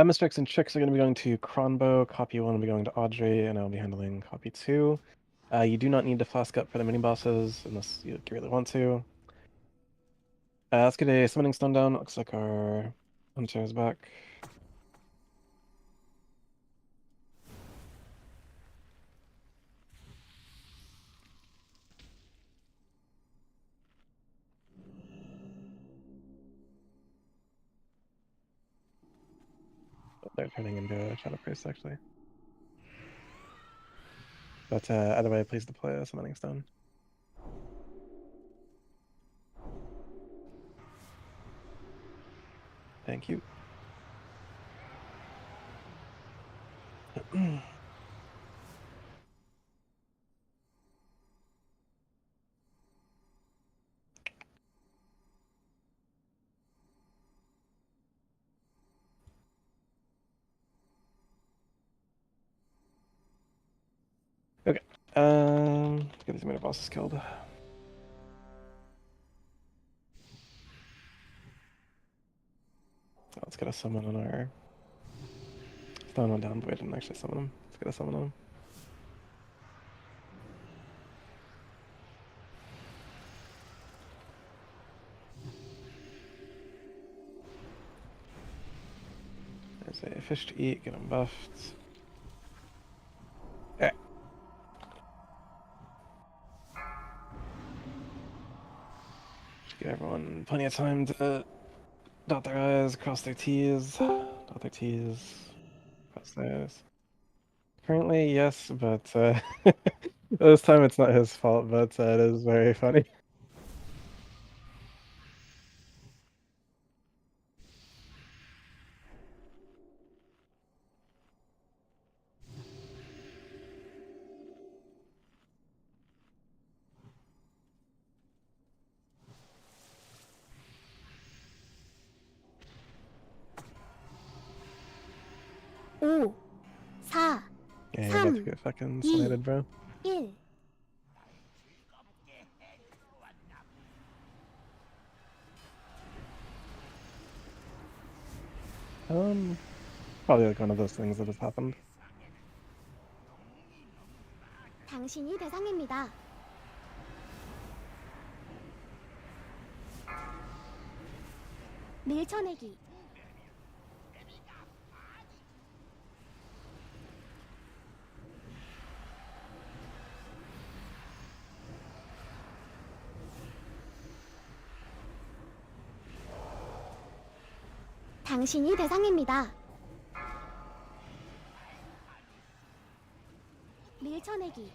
Mistakes and tricks are going to be going to Cronbo, copy 1 will be going to Audrey, and I'll be handling copy 2. You do not need to flask up for the mini-bosses, unless you really want to. Let's get a Summoning Stone down. Looks like our hunter is back. They're turning into a Shadow Priest, actually. But either way, please deploy a Summoning Stone. Thank you. Okay. Get these mini bosses killed. So let's get a summon on our stone one down, but we didn't actually summon him. Let's get a summon on him. There's a fish to eat, get him buffed. Okay. Give everyone plenty of time to dot their I's, cross their T's, dot their T's, cross theirs. Currently, yes, but this time it's not his fault, but it is very funny. 오, 4, Yeah, you're about to 3, get fucking 2, slighted, bro. 1. Probably like one of those things that has happened. 당신이 대상입니다. 밀쳐내기. 당신이 대상입니다. 밀쳐내기.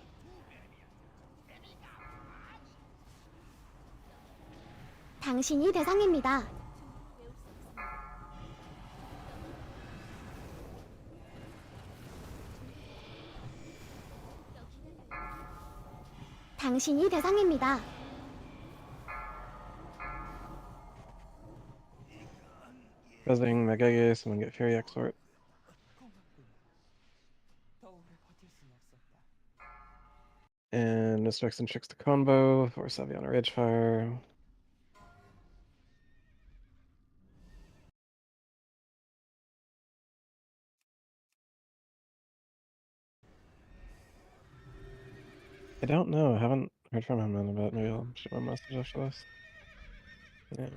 당신이 대상입니다. 당신이 대상입니다. Buzzing, Megagus, someone get Fury Exort. And Mistakes and tricks to combo for Saviana Ridgefire. I don't know. I haven't heard from him in a bit. Maybe I'll shoot him a message after this. Yeah.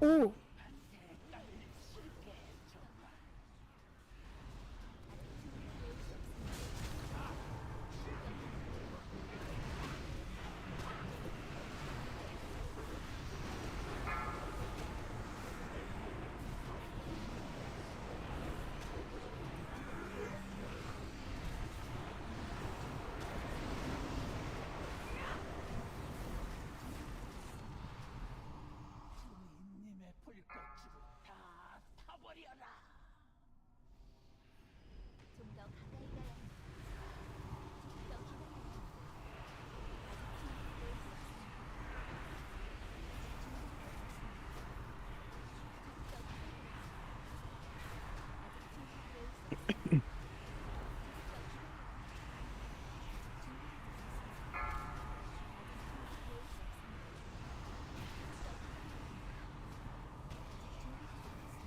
오,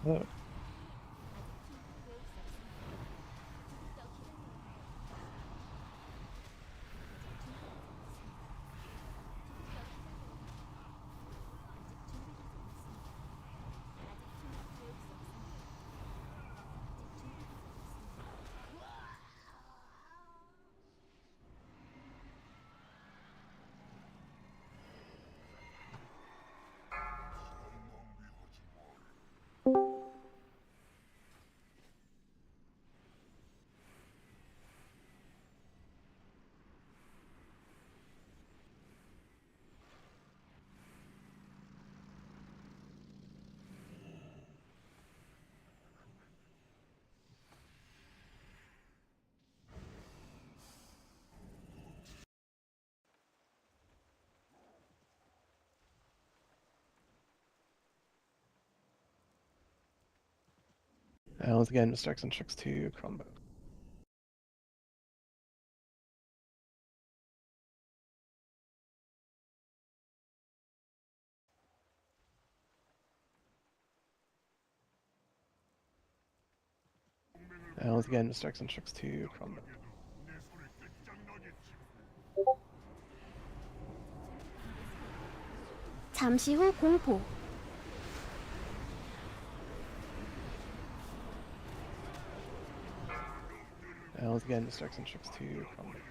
Oh. Once again, Mr. Eccentrics to combat. Once again, Mr. Eccentrics to combat. 잠시 후 공포. Once again, Mr. Eccentrics to combat.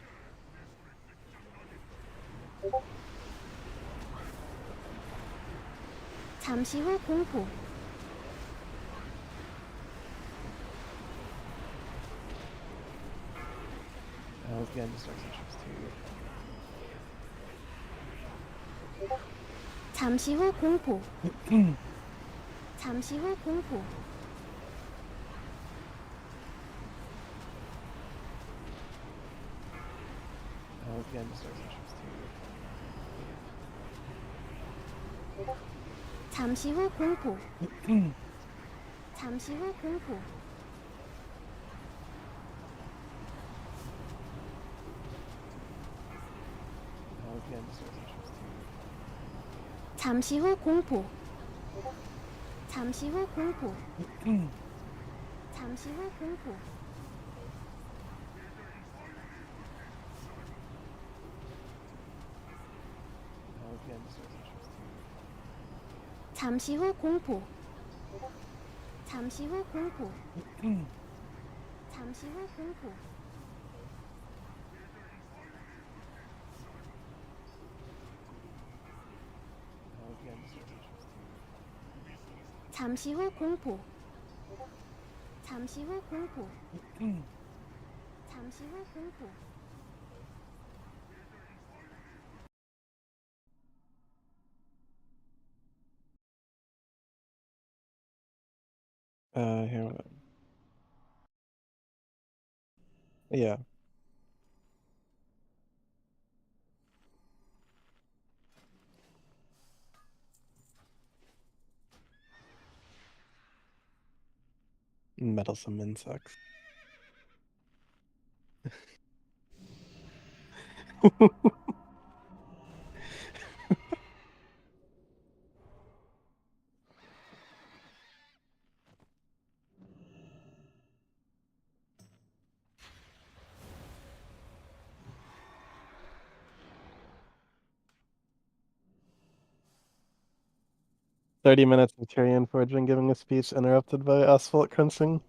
잠시 후 공포. Once again, Mr. Eccentrics to 잠시 후 공포. 잠시 후 공포. Once again, Mr. Eccentrics to 잠시 후 공포. 잠시 후 공포. Once again, Mr. Eccentrics to 잠시 후 공포. 잠시 후 공포. 잠시 후 공포. Once again, Mr. Eccentrics to 잠시 후 공포. 잠시 후 공포. 잠시 후 공포. Once again, Mr. Eccentrics to 잠시 후 공포. 잠시 후 공포. 잠시 후 공포. here. Yeah. Meddlesome insects. "30 minutes of Tyrion forging giving a speech interrupted by asphalt crunching."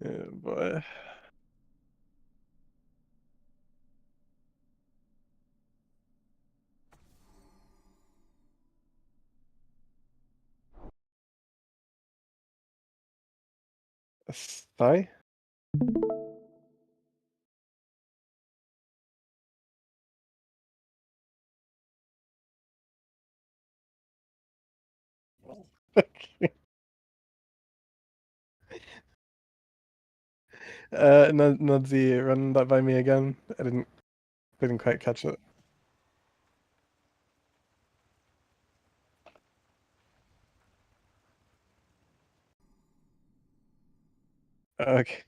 Oh boy. Sorry? Okay. Nudzi, run that by me again. I didn't quite catch it. Okay.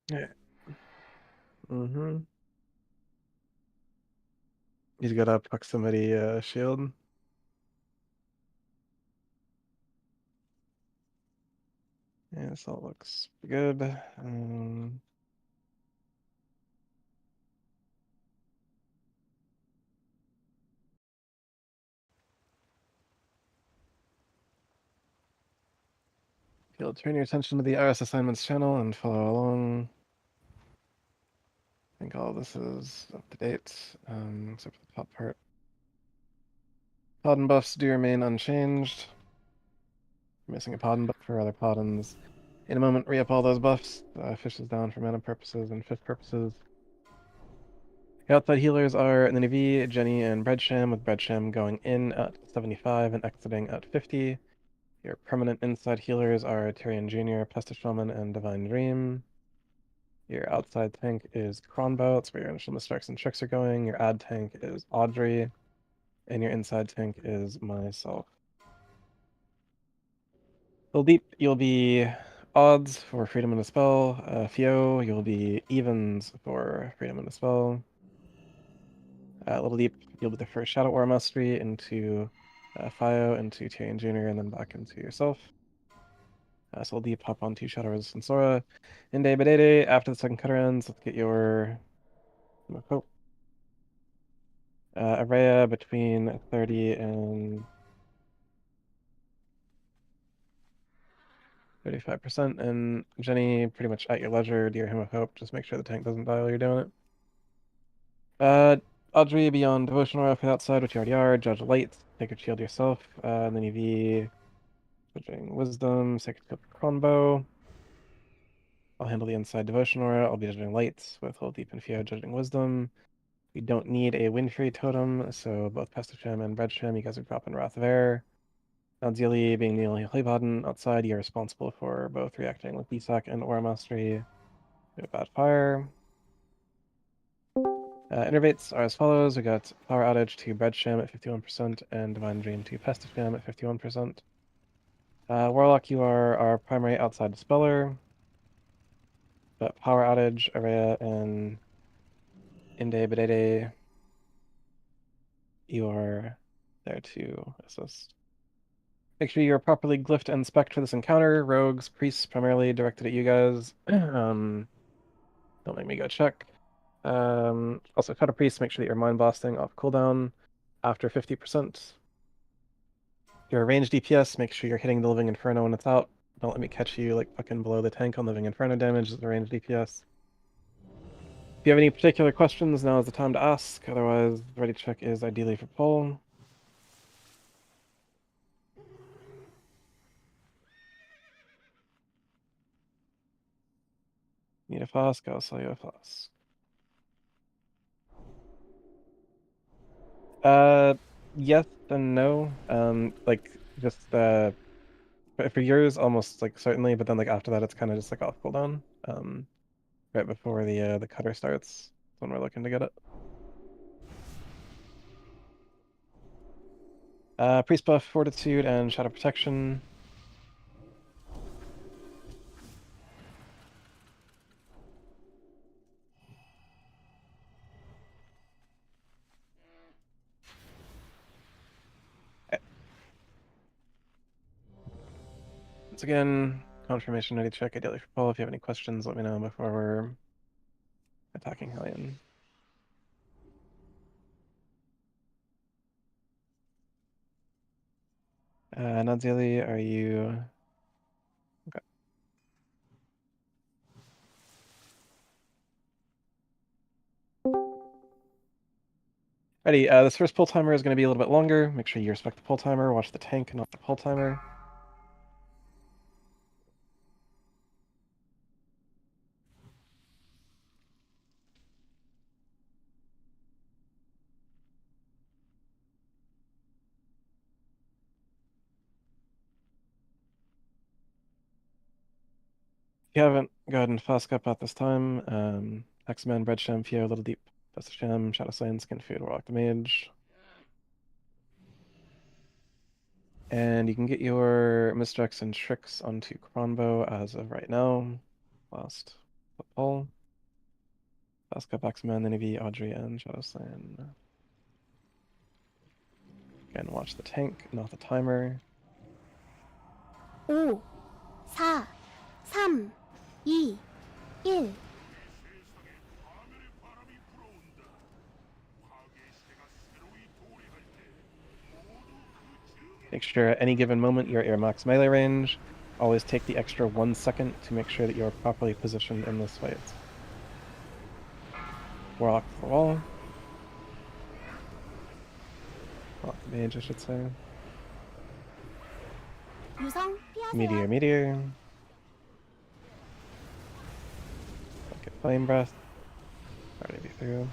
Yeah. Mm-hmm. He's got a proximity shield. Yeah, this all looks good. If you'll turn your attention to the RS assignments channel and follow along. I think all this is up to date, except for the top part. Podden buffs do remain unchanged. Missing a Podden buff for other Poddens. In a moment, re-up all those buffs. Fish is down for mana purposes and fifth purposes. The outside healers are Ninive, Jenny, and Breadsham, with Breadsham going in at 75 and exiting at 50. Your permanent inside healers are Tyrion Jr., Pestis Shaman, and Divine Dream. Your outside tank is Kronbo, that's where your initial misstrikes and tricks are going. Your ad tank is Audrey, and your inside tank is myself. Deep, you'll be odds for Freedom and Dispel. Fio, you'll be evens for Freedom and Dispel. Little Deep, you'll be the first Shadow Aura Mastery into Fio, into Tyrion Jr., and then back into yourself. So Deep, hop onto Shadow Resistance Aura. Inde Bedede, after the second cutter ends, let's get your hope. Araya between 30 and 35%, and Jenny pretty much at your leisure. Dear Hymn of Hope, just make sure the tank doesn't die while you're doing it. Audrey beyond Devotion Aura for outside, which you already are. Judge Light, Sacred Shield yourself. And then EV, Judging Wisdom, Sacred Shield Kronbo. I'll handle the inside Devotion Aura. I'll be Judging Light with Hold Deep and Fio Judging Wisdom. We don't need a Wind Fury Totem, so both Pestisham and Breadsham, you guys are dropping Wrath of Air. Nadzili being the only Hleibhaden outside, you're responsible for both reacting with BSAC and Aura Mastery. Bad Fire. Innervates are as follows. We got Power Outage to Breadsham at 51% and Divine Dream to Pestisham at 51%. Warlock, you are our primary outside dispeller. But Power Outage, Araya, and Inde Bedede, you are there to assist. Make sure you're properly glyphed and spec'd for this encounter. Rogues, priests, primarily directed at you guys. Don't make me go check. Also, cut a priest, make sure that you're mind blasting off cooldown after 50%. Your ranged DPS, make sure you're hitting the Living Inferno when it's out. Don't let me catch you like fucking below the tank on Living Inferno damage as the ranged DPS. If you have any particular questions, now is the time to ask. Otherwise, ready check is ideally for poll. Need a flask, I'll sell you a flask. Yes and no. Like just for yours, almost like certainly, but then like after that, it's kind of just like off cooldown. Right before the cutter starts, when we're looking to get it. Priest buff, Fortitude, and Shadow Protection. Once again, confirmation ready check ideally for poll. If you have any questions, let me know before we're attacking Hellion. Nadzili, are you... Okay. Ready, this first pull timer is going to be a little bit longer. Make sure you respect the pull timer, watch the tank, not the pull timer. If you haven't, go ahead and fast up at this time. X-Men, Bread Sham, Fio, Little Deep, Dust Sham, Shadow Slain, Skin Food, Warlock the Mage. And you can get your misdirects and tricks onto Cronbo as of right now. Last pull. Fast up X-Men, NEV, Audrey, and Shadow Slain. Again, watch the tank, not the timer. 5, 4, 3, 2, 1. Make sure at any given moment you're at your max melee range. Always take the extra 1 second to make sure that you are properly positioned in this fight. Warlock the wall. Warlock the mage, I should say. 유성 피하세요. Meteor, meteor. Don't get flame breath. Already be through.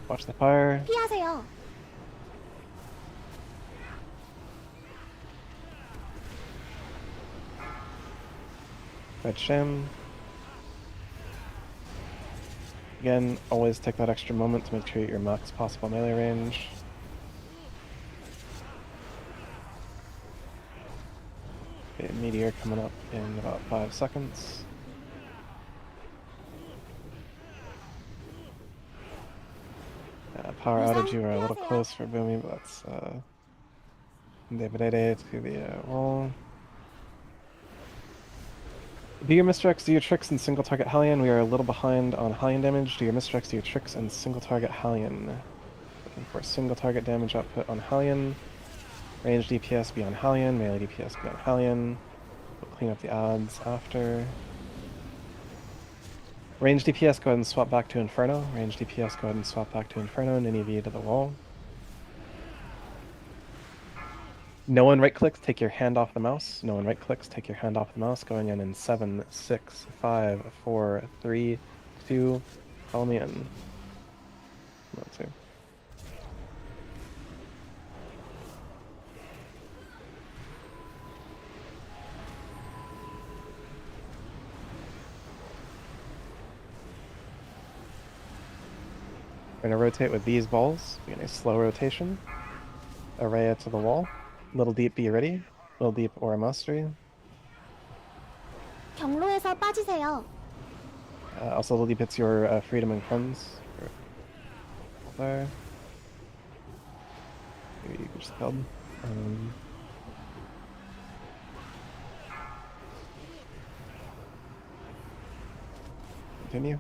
Watch the fire. 피하세요. Red Sham. Again, always take that extra moment to make sure you're at your max possible melee range. Okay, meteor coming up in about 5 seconds. Power outage, you are a little close for Boomy, but that's David to the wall. Do your misdirects, do your tricks, and single target Hellion. We are a little behind on Hellion damage. Do your misdirects, do your tricks, and single target Hellion. Looking for single target damage output on Hellion. Range DPS be on Hellion, melee DPS be on Hellion. We'll clean up the odds after. Range DPS, go ahead and swap back to Inferno. Range DPS, go ahead and swap back to Inferno, and NEV to the wall. No one right clicks, take your hand off the mouse. No one right clicks, take your hand off the mouse. Going in 7, 6, 5, 4, 3, 2. Follow me in. 1, 2. We're going to rotate with these balls. We're going to slow rotation. Araya to the wall. Little Deep, be ready. Little Deep, Aura Mastery. 경로에서 빠지세요. Also, Little Deep hits your Freedom and Cleanse. There. Maybe you can just build. Continue.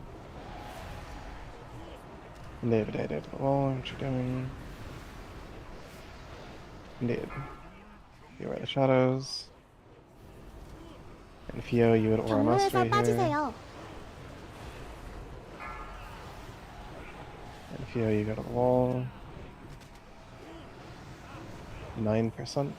David, I did. Well, what you doing? Indeed. You are the shadows. And Fio, you would Aura Mastery 경로에서 here. 빠지세요. And Fio, you go to the wall. 9%.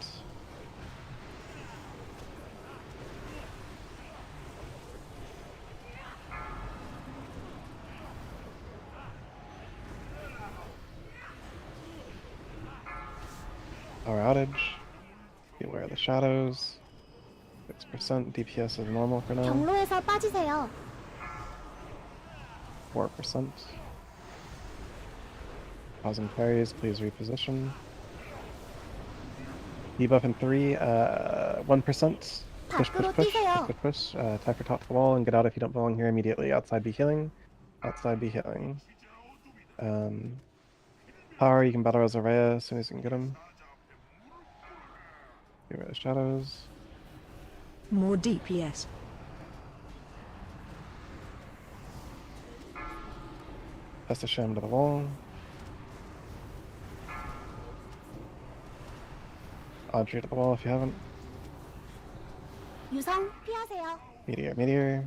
Power outage. Beware of the shadows. 6% DPS is normal for now. 경로에서 빠지세요. 4%. Causing parries, please reposition. Debuff in 3, 1%. Push, push, 밖으로 push. 뛰세요. Push, push. Attack your top of the wall and get out if you don't belong here immediately. Outside be healing. Outside be healing. Power, you can battle Azaraya as soon as you can get him. Beware the shadows. More DPS. Test a sham to the wall. Audrey to the wall if you haven't. 유성 피하세요. Meteor, meteor.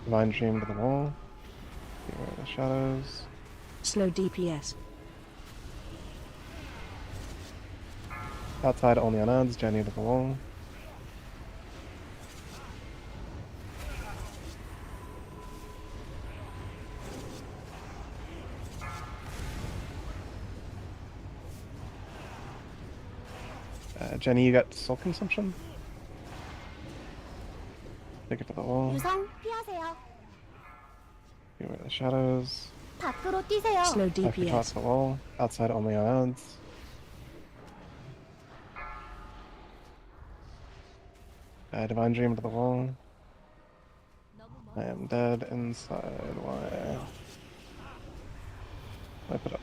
Divine Dream to the wall. Beware the shadows. Slow DPS. Outside only on odds, Jenny to the wall. Jenny, you got soul consumption? Take it to the wall. 유성 피하세요. Beware the shadows. 밖으로 뛰세요. Slow After toss DPS. the wall. Outside only on odds. Divine Dream to the wall. I am dead inside. Why? Wipe it up.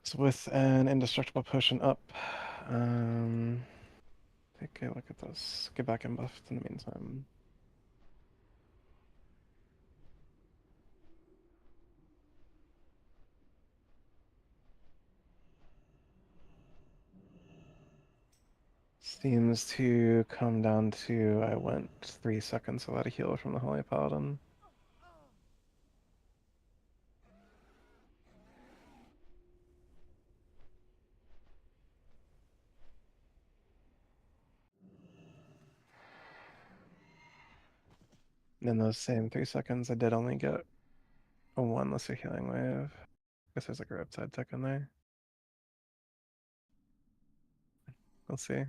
So with an indestructible potion up, take a look at this. Get back in buffed in the meantime. Seems to come down to I went 3 seconds without a heal from the Holy Paladin. In those same 3 seconds, I did only get a 1 lesser healing wave. Guess there's like a Riptide tech in there. We'll see.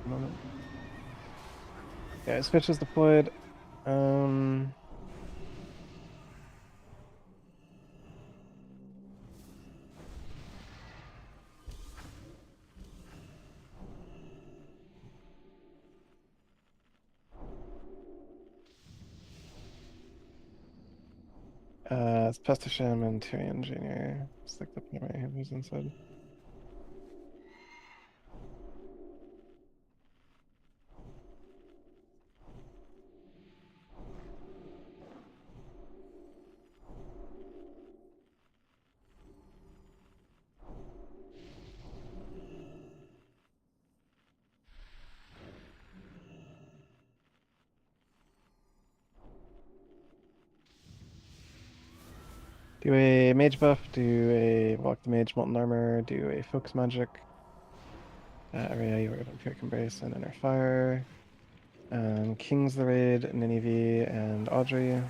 Moment. Yeah, switch is deployed. It's Pestisham and Tyrion Jr. Stick the primary who's inside. Do a mage buff, do a walk the mage molten armor, do a focus magic. Area you were Vampiric Embrace and Inner Fire. King's the Raid, Nineveh, and Audrey.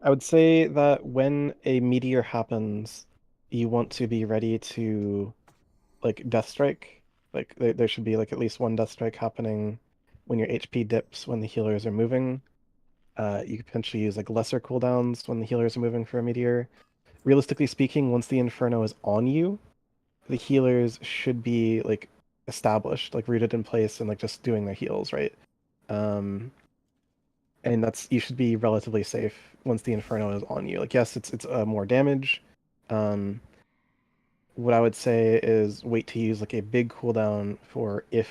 I would say that when a meteor happens, you want to be ready to like Death Strike. Like there should be like at least one Death Strike happening when your HP dips when the healers are moving. You could potentially use like lesser cooldowns when the healers are moving for a meteor. Realistically speaking, once the Inferno is on you, the healers should be like established, like rooted in place and like just doing their heals, right? And that's you should be relatively safe once the Inferno is on you. Like yes, it's more damage. What I would say is wait to use like a big cooldown for if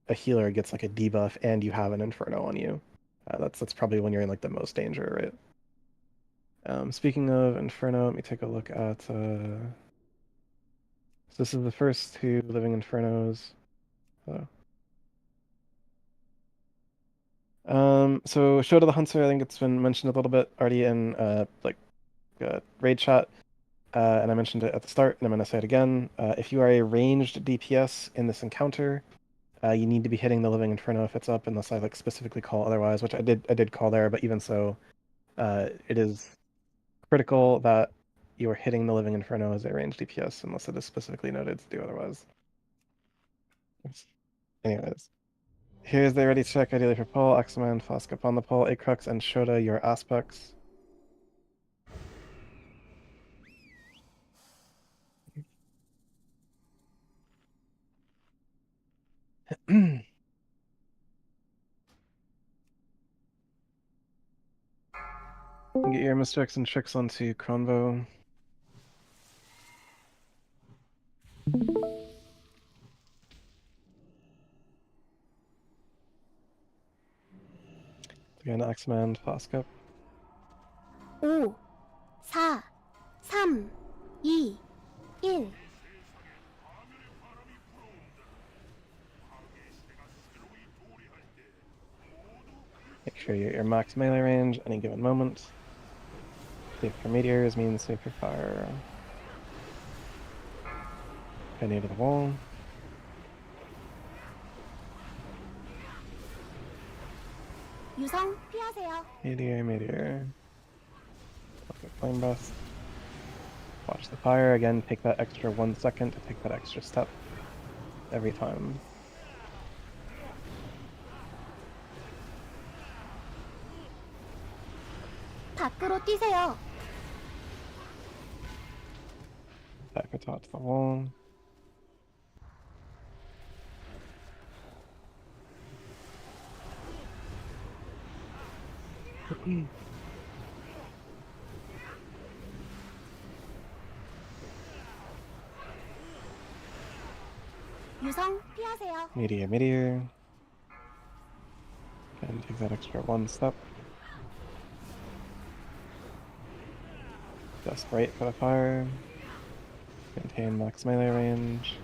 a healer gets like a debuff and you have an Inferno on you. That's probably when you're in like the most danger, right? Speaking of Inferno, let me take a look at. So this is the first two living Infernos. Hello. So Show to the Hunter, I think it's been mentioned a little bit already in raid chat, and I mentioned it at the start, and I'm going to say it again. If you are a ranged DPS in this encounter, You need to be hitting the Living Inferno if it's up, unless I like specifically call otherwise, which I did call there, but even so, it is critical that you are hitting the Living Inferno as a ranged DPS, unless it is specifically noted to do otherwise. Anyways, here's the ready check, ideally for pull, X-Man, Flask upon the pull, Acrux, and Shota, your aspects. Get your mistakes and tricks onto Kronvo. Again, X-Man, Flask up. 5, 4, 3, 2, 1. Make sure you're at your max melee range any given moment. Save for meteors means save for fire. Penny to the wall. 유성 피하세요. Meteor. Okay, flame breath. Watch the fire again. Take that extra 1 second to take that extra step every time. 밖으로 뛰세요. Back or top to the wall. 유성 피하세요. Meteor. And take that extra 1 step. Just right for the fire. Maintain max melee range.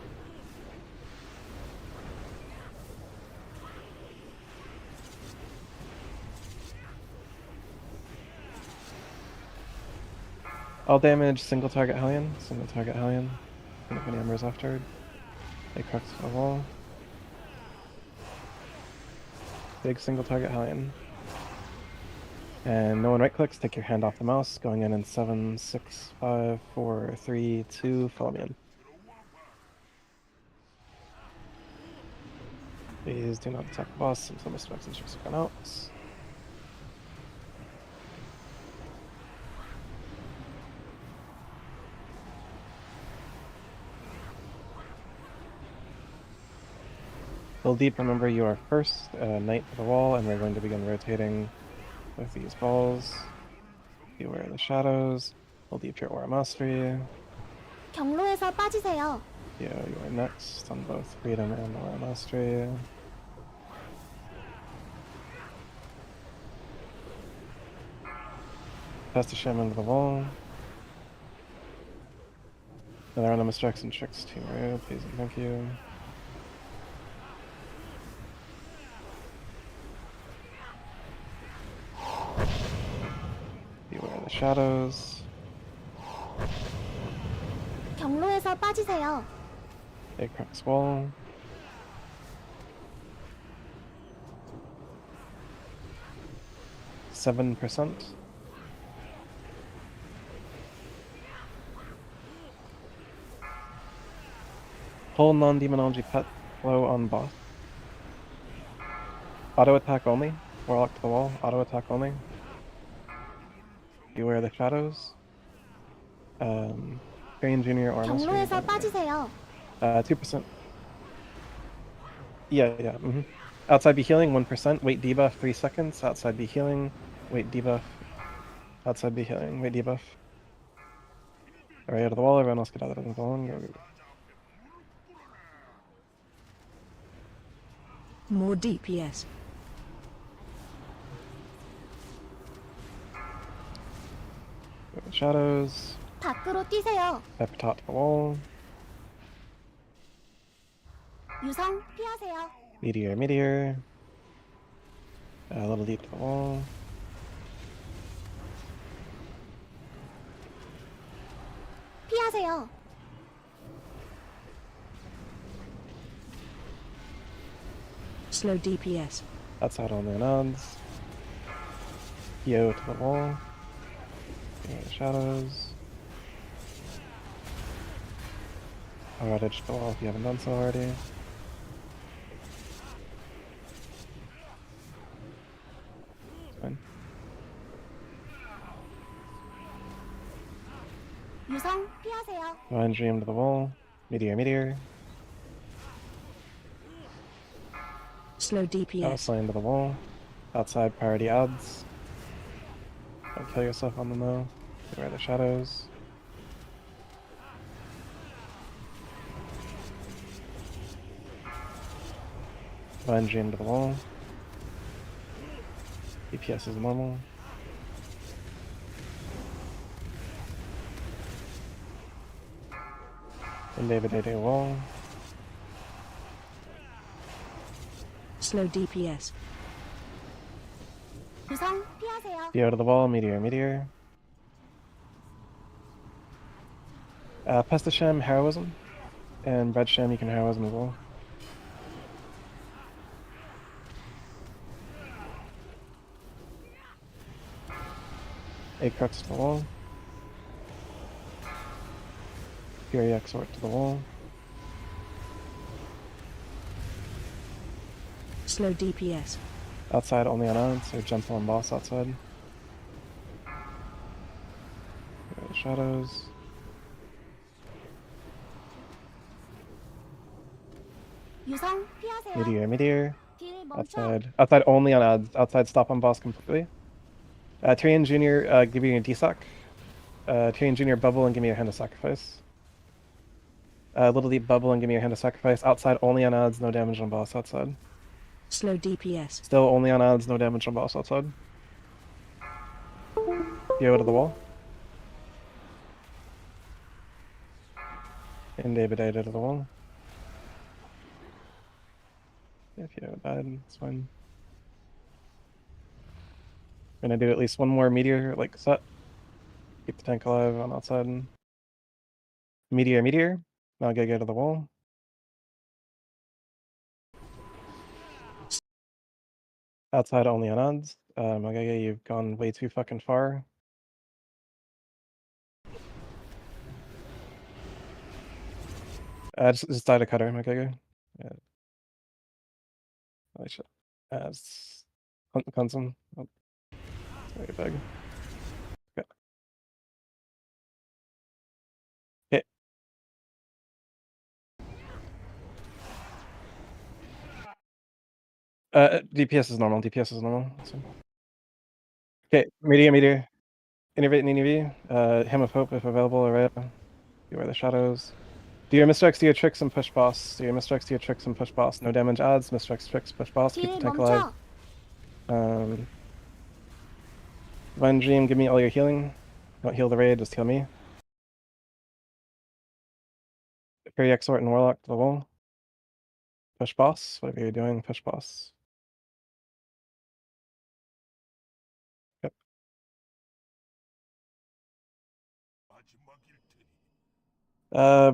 All damage, single target Hellion. Single target Hellion. And if any embers afterward. They crux to the wall. Big single target Hellion. And no one right clicks, take your hand off the mouse. Going in 7, 6, 5, 4, 3, 2, follow me in. Please do not attack the boss until Mr. X and Tricks have gone out. Build deep, remember you are first, knight to the wall, and we're going to begin rotating with these balls. Beware of the shadows. Build deep your aura mastery. 경로에서 빠지세요. You are next on both freedom and aura mastery. Pass the shaman to the wall. Another on the Mr. X and Tricks too, right? Please and thank you. Beware of the shadows. 경로에서 빠지세요. Acrux wall. %. Pull non-demonology pet flow on boss. Auto attack only. Warlock to the wall. Auto attack only. Beware of the shadows. Train Junior or 경로에서 빠지세요. 2%. Yeah. Outside be healing 1%. Wait debuff 3 seconds. Outside be healing. Wait debuff. Outside be healing. Wait debuff. Alright, out of the wall. Everyone else get out of the wall. Go. More DPS. Go to the shadows. 밖으로 뛰세요. Pepper tot to the wall. 유성 피하세요. Meteor. A little deep to the wall. 피하세요. Slow DPS. Outside only on odds. PO to the wall. Give me the shadows. Power outage to the wall if you haven't done so already. It's fine. 유성 피하세요. Divine Dream to the wall. Meteor, meteor. Slow DPS. Outslane to the wall. Outside priority odds. Don't kill yourself on them though. Beware the shadows. Divine Dream to the wall. DPS is normal. And David Day wall. Slow DPS. 유성 피하세요. PO to the wall. Meteor, meteor. Pestishem, Heroism. And Breadsham, you can Heroism as well. Crux to the wall. Fury Exort to the wall. Slow DPS. Outside only on odds, so gentle and boss outside. Shadows. 유성 피하세요. Meteor, meteor. 길 멈춰. Outside only on odds. Outside stop on boss completely. Tyrion Jr., give me a DSOC. Tyrion Jr., bubble and give me a hand of sacrifice. Little Deep, bubble and give me a hand of sacrifice. Outside only on odds, no damage on boss outside. Slow DPS. Still only on odds, no damage on boss outside. Go to the wall. And David died to the wall. If you haven't died, it's fine. I'm gonna do at least one more meteor, like, set. Keep the tank alive on outside. Meteor, meteor. Now go to the wall. Outside only on odds. Magege, you've gone way too fucking far. Just die to cutter, Magege. Yeah. I should. Consum. Oh, sorry, bug. Okay. Okay. DPS is normal. DPS is normal. Okay, meteor, meteor. Innervate and ENV. Hymn of Hope if available. Alright. Beware the shadows. Do your misdirects, do your tricks, and push boss. Do your misdirects, do your tricks, and push boss. No damage odds. Misdirects, tricks, push boss. Keep the 길 tank alive. 멈춰. Divine Dream, give me all your healing. Don't heal the raid, just heal me. Fury Exort and Warlock to the wall. Push boss. Whatever you're doing, push boss. Yep.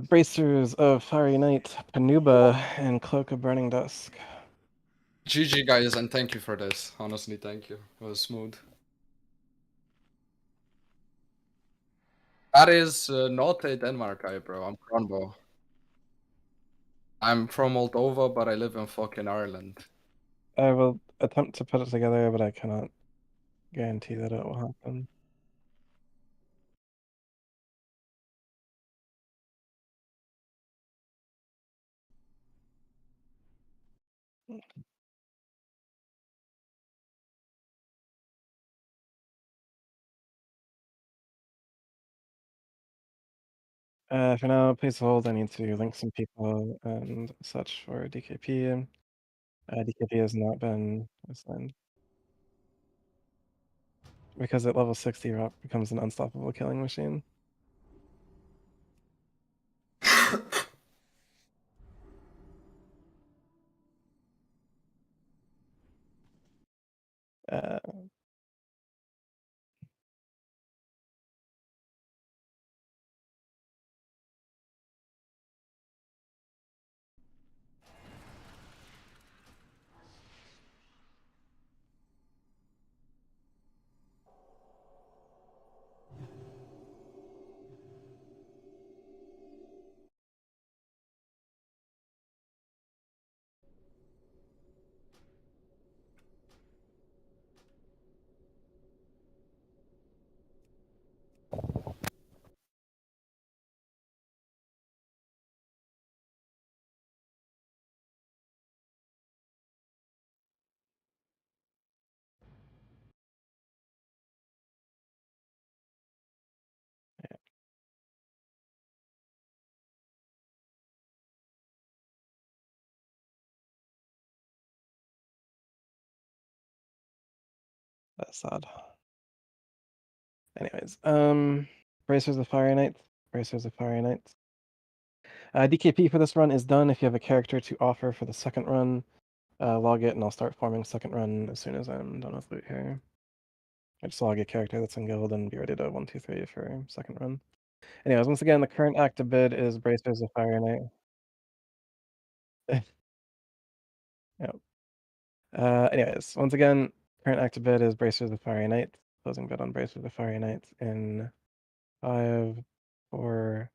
Bracers of Fiery Knight, Panuba, and Cloak of Burning Dusk. GG guys, and thank you for this. Honestly, thank you. It was smooth. That is not a Denmark guy, bro. I'm Kronbo. I'm from Moldova, but I live in fucking Ireland. I will attempt to put it together, but I cannot guarantee that it will happen. For now, please hold. I need to link some people and such for DKP. DKP has not been assigned. Because at level 60, Rock becomes an unstoppable killing machine. Uh, That's sad. Anyways, Bracers of Fire Knights. Bracers of Fire Knights. DKP for this run is done. If you have a character to offer for the second run, log it and I'll start forming second run as soon as I'm done with loot here. I just log a character that's in guild and be ready to 1, 2, 3 for second run. Anyways, once again, the current active bid is Bracers of Fire Knight. Yep. Anyways, once again, current active bid is Bracers of Fire Knight. Closing bid on Bracers of Fire Knight in 5, 4,